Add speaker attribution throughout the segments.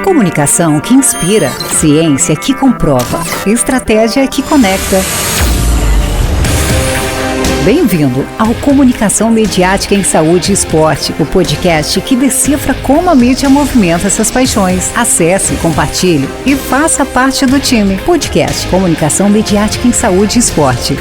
Speaker 1: Comunicação que inspira, ciência que comprova, estratégia que conecta. Bem-vindo ao Comunicação Mediática em Saúde e Esporte, o podcast que decifra como a mídia movimenta essas paixões. Acesse, compartilhe e faça parte do time. Podcast Comunicação Mediática em Saúde e Esporte.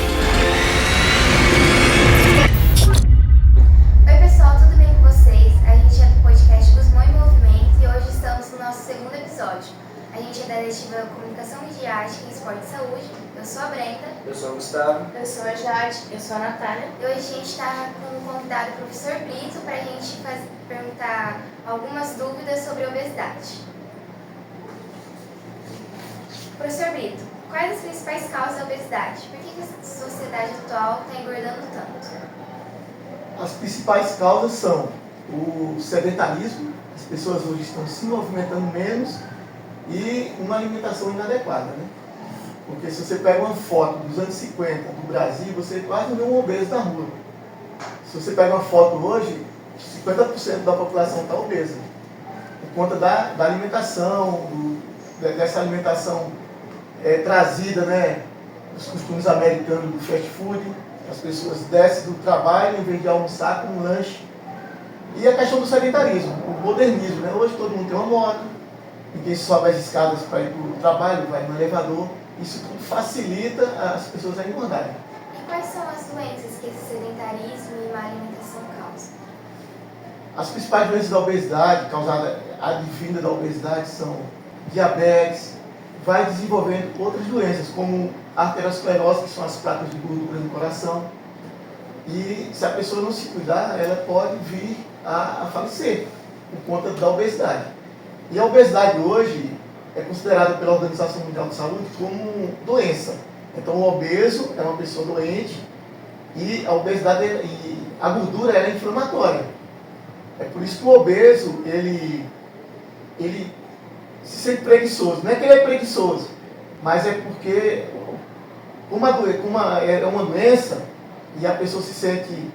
Speaker 2: Oi pessoal, tudo bem com vocês? A gente é do podcast Gusmão em Movimento e hoje estamos no nosso segundo episódio. A gente é da Diretiva Comunicação Mediática em Esporte e Saúde. Eu sou a Brenda.
Speaker 3: Eu sou o Gustavo.
Speaker 4: Eu sou a Jade. Eu sou a Natália.
Speaker 2: E hoje a gente está com um convidado, o professor Brito, para a gente perguntar algumas dúvidas sobre obesidade. Professor Brito, quais as principais causas da obesidade? Por que a sociedade atual está engordando tanto?
Speaker 5: As principais causas são o sedentarismo, as pessoas hoje estão se movimentando menos, e uma alimentação inadequada, né? Porque se você pega uma foto dos anos 50 do Brasil, você quase não vê um obeso na rua. Se você pega uma foto hoje, 50% da população está obesa. Por conta da alimentação, dessa alimentação trazida, né, dos costumes americanos do fast food. As pessoas descem do trabalho em vez de almoçar com um lanche. E a questão do sedentarismo, o modernismo, né? Hoje todo mundo tem uma moto, ninguém sobe as escadas para ir para o trabalho, vai no elevador. Isso tudo facilita as pessoas a engordarem.
Speaker 2: E quais são as doenças que esse sedentarismo e má alimentação causam?
Speaker 5: As principais doenças da obesidade, causada advinda da obesidade, são diabetes, vai desenvolvendo outras doenças, como arteriosclerose, que são as placas de gordura no coração. E se a pessoa não se cuidar, ela pode vir a falecer por conta da obesidade. E a obesidade hoje é considerada pela Organização Mundial de Saúde como doença. Então o obeso é uma pessoa doente e a obesidade e a gordura ela é inflamatória. É por isso que o obeso ele se sente preguiçoso. Não é que ele é preguiçoso, mas é porque é uma doença e a pessoa se sente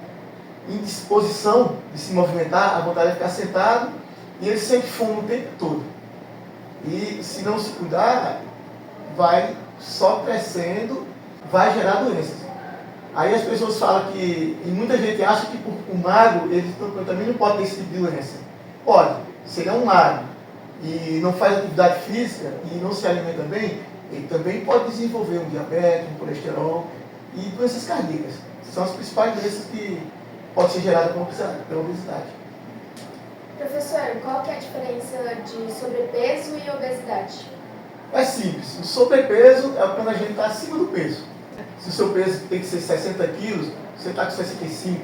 Speaker 5: indisposição de se movimentar, a vontade de ficar sentado, e ele sente fome o tempo todo. E se não se cuidar, vai só crescendo, vai gerar doenças. Aí as pessoas falam que, e muita gente acha que o magro, ele também não pode ter esse tipo de doença. Pode, se ele é um magro e não faz atividade física e não se alimenta bem, ele também pode desenvolver um diabetes, um colesterol e doenças cardíacas. São as principais doenças que podem ser geradas pela obesidade.
Speaker 4: Professor, qual que é a diferença de sobrepeso e obesidade?
Speaker 5: É simples. O sobrepeso é quando a gente está acima do peso. Se o seu peso tem que ser 60 quilos, você está com 65.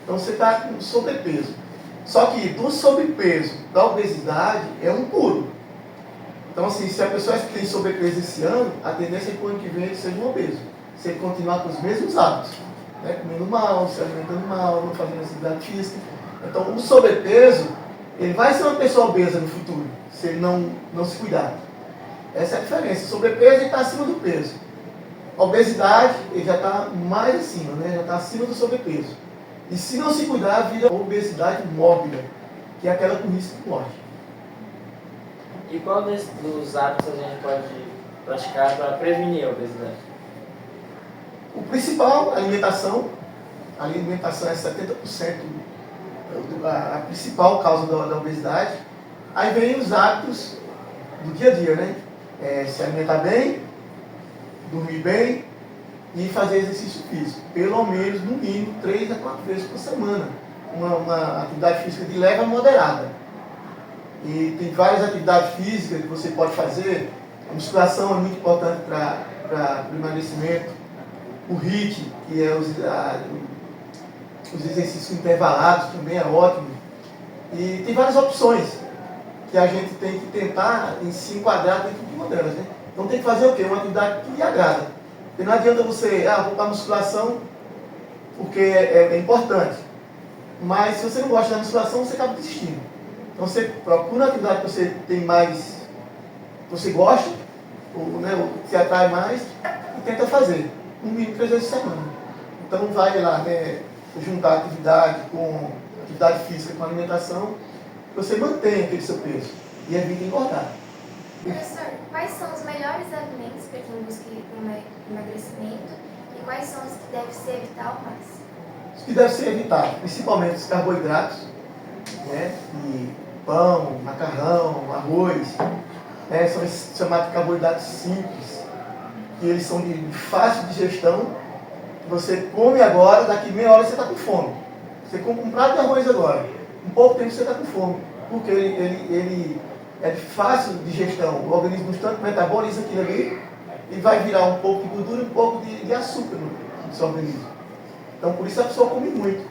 Speaker 5: Então você está com sobrepeso. Só que do sobrepeso da obesidade é um pulo. Então assim, se a pessoa tem sobrepeso esse ano, a tendência é que o ano que vem ele seja um obeso. Se ele continuar com os mesmos hábitos, né? Comendo mal, se alimentando mal, não fazendo atividade física. Então o sobrepeso ele vai ser uma pessoa obesa no futuro, se ele não se cuidar. Essa é a diferença. O sobrepeso ele está acima do peso. A obesidade ele já está mais acima, né? Já está acima do sobrepeso. E se não se cuidar, vira obesidade mórbida, que é aquela com risco de morte.
Speaker 3: E qual dos hábitos a gente pode praticar para prevenir a obesidade?
Speaker 5: O principal, a alimentação. A alimentação é 70% a principal causa da obesidade. Aí vem os hábitos do dia a dia, né? Se alimentar bem, dormir bem e fazer exercício físico. Pelo menos, no mínimo, 3 a 4 vezes por semana. Uma atividade física de leve a moderada. E tem várias atividades físicas que você pode fazer. A musculação é muito importante para o emagrecimento. O HIIT, que é os exercícios intervalados, também é ótimo. E tem várias opções que a gente tem que tentar se enquadrar dentro de uma delas, né? Então tem que fazer o quê? Uma atividade que lhe agrada. Porque não adianta você, vou para a musculação porque é importante. Mas se você não gosta da musculação, você acaba desistindo. Então você procura uma atividade que você tem mais, que você gosta, ou que te atrai mais, e tenta fazer. No mínimo 3 vezes por semana. Então vai lá, né, juntar atividade física com alimentação, você mantém aquele seu peso. e evita engordar.
Speaker 2: Professor, quais são os melhores alimentos para quem busca emagrecimento e quais são os que deve ser evitado ao máximo?
Speaker 5: Os que devem ser evitados, principalmente os carboidratos, né? E pão, macarrão, arroz, né? São esses chamados carboidratos simples, que eles são de fácil digestão. Você come agora, daqui meia hora você está com fome. Você compra um prato de arroz agora, em pouco tempo você está com fome, porque ele é de fácil digestão. O organismo, no instante, metaboliza aquilo ali e vai virar um pouco de gordura e um pouco de açúcar no seu organismo. Então, por isso a pessoa come muito.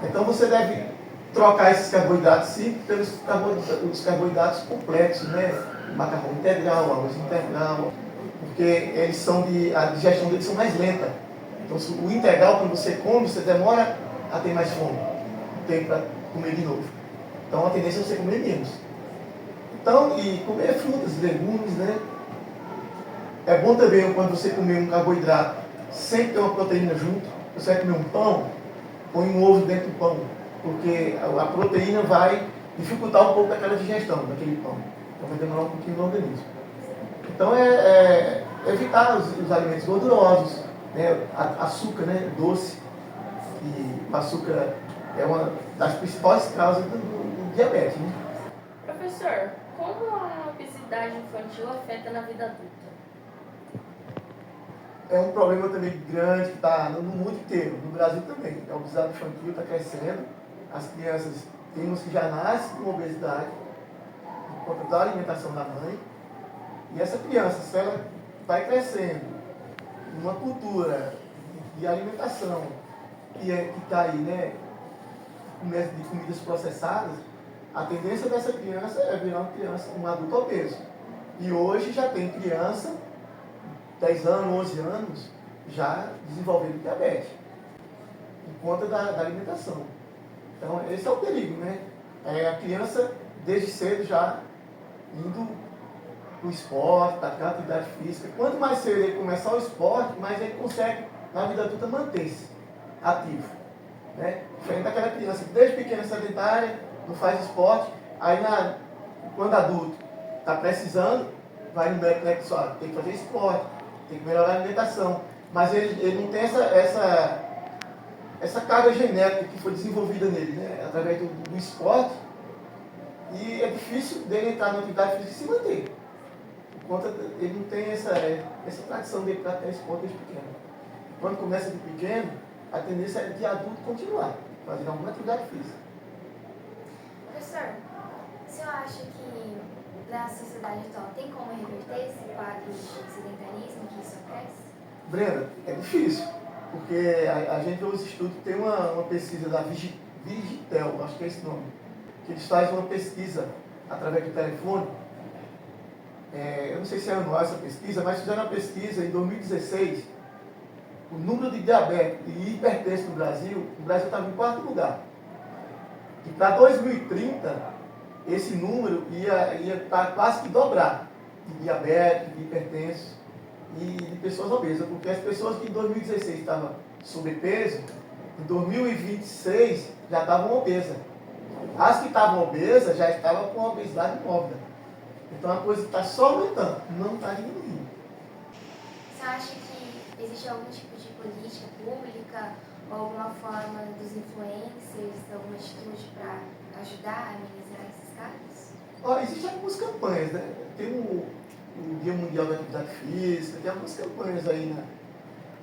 Speaker 5: Então, você deve trocar esses carboidratos simples pelos carboidratos complexos, né? Macarrão integral, arroz integral, porque eles são a digestão deles são mais lenta. Então, o integral, quando você come, você demora a ter mais fome, tem para comer de novo. Então, a tendência é você comer menos. Então, e comer frutas, legumes, né? É bom também quando você comer um carboidrato, sempre ter uma proteína junto. Você vai comer um pão, põe um ovo dentro do pão, porque a proteína vai dificultar um pouco daquela digestão daquele pão. Então vai demorar um pouquinho no organismo. Então evitar os alimentos gordurosos, né? Açúcar, né? Doce. E o açúcar é uma das principais causas do diabetes, né?
Speaker 4: Professor, como a obesidade infantil afeta na vida adulta?
Speaker 5: É um problema também grande que está no mundo inteiro, no Brasil também. A obesidade infantil está crescendo, as crianças, tem uns que já nascem com obesidade, por conta da alimentação da mãe, e essa criança, se ela vai crescendo numa cultura de alimentação que está aí, né, de comidas processadas, a tendência dessa criança é virar uma criança, um adulto obeso. E hoje já tem criança, 10 anos, 11 anos, já desenvolvendo diabetes, por conta da alimentação. Então, esse é o perigo, né? A criança, desde cedo, já indo para o esporte, praticar atividade física. Quanto mais cedo ele começar o esporte, mais ele consegue, na vida adulta, manter-se ativo. Né? Diferente daquela criança que desde pequena é sedentária, não faz esporte, aí quando adulto está precisando, vai no médico, né, que só tem que fazer esporte, tem que melhorar a alimentação. Mas ele não tem essa carga genética que foi desenvolvida nele, né, através do esporte, e é difícil dele entrar na atividade física e se manter. Por conta ele não tem essa tradição dele para ter esporte desde pequeno. Quando começa de pequeno, a tendência é de adulto continuar, fazendo alguma atividade física.
Speaker 2: Professor, o senhor acha que na sociedade atual tem como reverter esse quadro de sedentarismo que isso cresce?
Speaker 5: Brenda, é difícil, porque a gente, os estudos, tem uma pesquisa da Vigitel, acho que é esse nome, que eles fazem uma pesquisa através do telefone. Eu não sei se é anual essa pesquisa, mas fizeram uma pesquisa em 2016, o número de diabetes e hipertensos no Brasil, o Brasil estava em 4º lugar. E para 2030, esse número ia quase que dobrar de diabetes, de hipertensos e de pessoas obesas, porque as pessoas que em 2016 estavam sobrepeso, em 2026 já estavam obesas. As que estavam obesas já estavam com a obesidade mórbida. Então a coisa está só aumentando, não está diminuindo.
Speaker 2: Você acha que existe algum tipo de política pública ou alguma forma dos influencers, alguma atitude para ajudar a amenizar esses casos?
Speaker 5: Olha, existem algumas campanhas, né? Tem o Dia Mundial da Atividade Física, tem algumas campanhas aí, né?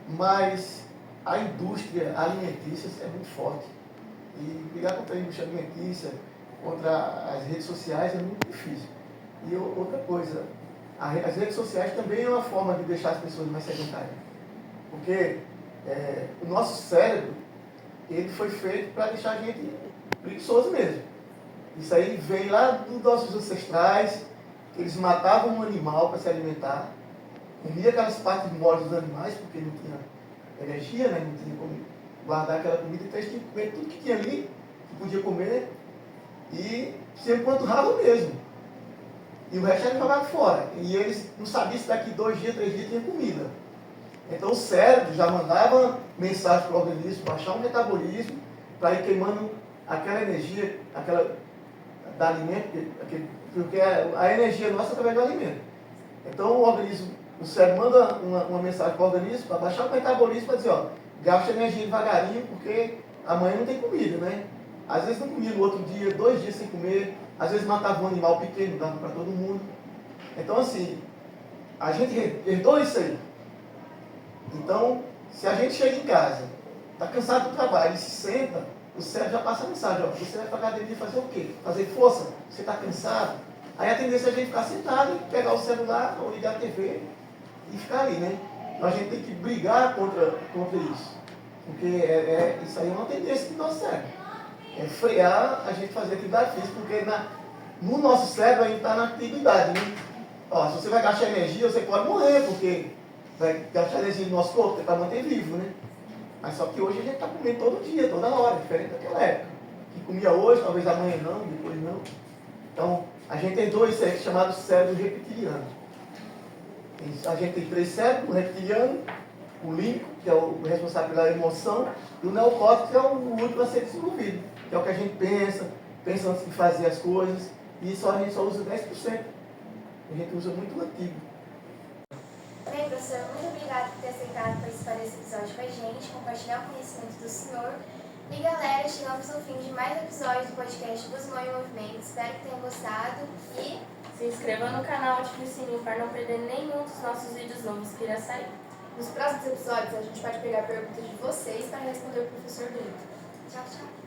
Speaker 5: Mas a indústria alimentícia é muito forte. E brigar contra a indústria alimentícia, contra as redes sociais é muito difícil. E outra coisa, as redes sociais também é uma forma de deixar as pessoas mais sedentárias. Porque o nosso cérebro, ele foi feito para deixar a gente preguiçoso mesmo. Isso aí vem lá dos nossos ancestrais, que eles matavam um animal para se alimentar, comiam aquelas partes moles dos animais, porque não tinha energia, né? Não tinha como guardar aquela comida, então eles tinham que comer tudo que tinha ali, que podia comer, e se empanturravam mesmo. E o resto era jogado fora. E eles não sabiam se daqui 2 dias, 3 dias tinha comida. Então o cérebro já mandava mensagem para o organismo, baixar o metabolismo, para ir queimando aquela energia, da alimento, aquele porque a energia nossa é através do alimento. Então o organismo, o cérebro manda uma mensagem para o organismo para baixar o metabolismo para dizer, ó, gasta energia devagarinho porque amanhã não tem comida, né? Às vezes não comia no outro dia, 2 dias sem comer, às vezes matava um animal pequeno, dava para todo mundo. Então assim, a gente herdou isso aí. Então, se a gente chega em casa, está cansado do trabalho e se senta, o cérebro já passa a mensagem, ó, você vai para a academia fazer o quê? Fazer força? Você está cansado? Aí a tendência é a gente ficar sentado e pegar o celular ou ligar a TV e ficar ali, né? Então a gente tem que brigar contra isso. Porque isso aí é uma tendência do nosso cérebro. É frear a gente fazer atividade física, porque no nosso cérebro ainda está na atividade, né? Ó, se você vai gastar energia, você pode morrer, porque vai gastar energia no nosso corpo para manter vivo, né? Mas só que hoje a gente está comendo todo dia, toda hora, diferente daquela época. Que comia hoje, talvez amanhã não, depois não. Então, a gente tem 2 cérebros chamados cérebro reptiliano. A gente tem 3 cérebros, o reptiliano, o límbico, que é o responsável pela emoção, e o neocórtex, que é o último a ser desenvolvido, que é o que a gente pensa antes de fazer as coisas, e isso a gente só usa 10%. A gente usa muito o antigo.
Speaker 2: Bem, professor, muito obrigada por ter aceitado participar desse episódio com a gente, compartilhar o conhecimento do senhor. E galera, chegamos ao fim de mais um episódio do podcast Guzmão em Movimento. Espero que tenham gostado e
Speaker 4: Se inscreva no canal, ative o sininho para não perder nenhum dos nossos vídeos novos que irá sair.
Speaker 6: Nos próximos episódios, a gente pode pegar perguntas de vocês para responder o professor Brito.
Speaker 2: tchau, tchau.